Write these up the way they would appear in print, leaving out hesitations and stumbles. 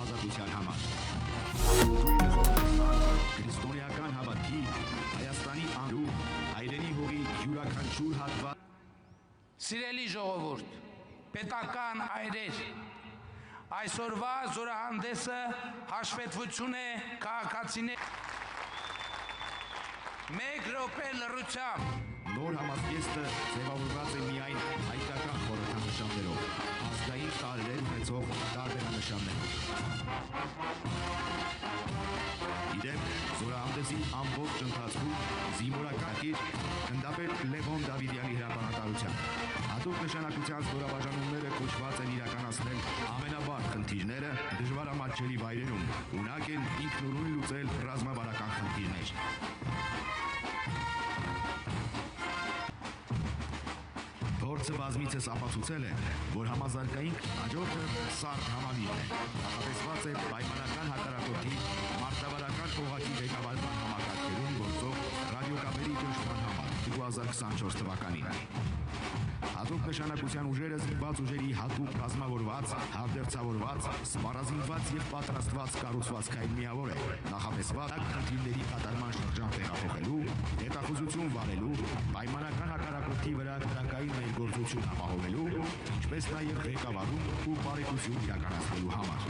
ազատության համար։ Քրիստոնեական հավատքի Հայաստանի անու հայրենի հողի յուրաքանչյուր հատված Սիրելի ժողովուրդ, պետական այրեր, այսօրվա զորահանդեսը հաշվետվություն է քաղաքացիներ մեկ րոպե լռությամբ։ Նոր համազգեստը ձևավորված է միայն հայկական խորհրդանշաններով, ազգային տարրեր ունեցող տարբերանշաններով։ Իդեպ, զորահանդեսի ամբողջ ընթացքում զինվորակարգիր գնդապետ Լևոն Դավիդյանի հրապարակությամբ հատուկ նշանակության զորաբաժանումները կոչված են իրականացնել ամենաբարդ խնդիրները դժվարամատչելի վայրերում, ունակ են ինքնուրույն լուծել ռազմավարական խնդիրներ։ Փորձը բազմիցս ապացուցել է, որ համազարգային հաջորդը սարդ համալիրն է, նախատեսված է պայմանական հակառակորդի մարտավարական օղակի ղեկավարման համակարգերում գործող ռադիոկապերի ճնշման համար 2024 թվականին։ Հատուկ նշանակության ուժերը զինված ուժերի հատուկ կազմավորված, հանդերձավորված, սպառազինված եւ պատրաստված կառուցվածքային միավոր է, նախատեսված խնդիրների կատարման շրջան տեղափոխելու, հետախուզություն վարելու, պայմանական հակառակորդի վրա քրակային ներգործություն ապահովելու, ինչպես նաեւ ղեկավարում ու բարեկություն իրականացնելու համար։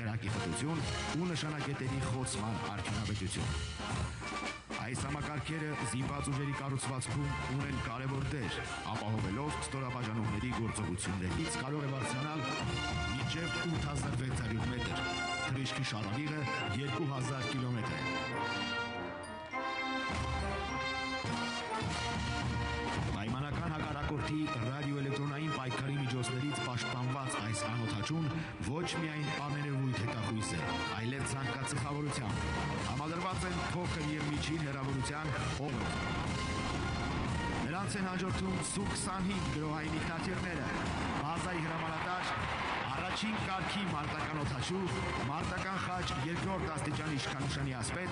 Կրակի խտություն ու նշանակետերի խոցման արդյունավետություն։ Այս համակարգերը զինված ուժերի կառուցվածքում ունեն կարևոր դեր, ապահովելով ստորաբաժանումների գործողություններից կարող է բարձրանալ մինչև 8600 մետր, թռիչքի շարավիղը 2000 կիլոմետր է։ Պայմանական հակառակորդի ռադիոէլեկտրոնային պայքարի միջոցներից պաշտպանված այս անօդաչուն ոչ միայն ամենևույթ հետախույս է, այլև ցանկացխավորությամբ։ Համալրված են փոքր եւ միջին հեռավորության օղեր։ Նրանց են հաջորդում Su-25 գրոհային ինքնաթիռները, բազայի հրամանատար, առաջին կարգի մարտական օդաչու, մարտական խաչ երկրորդ աստիճանի իշխանուշանի ասպետ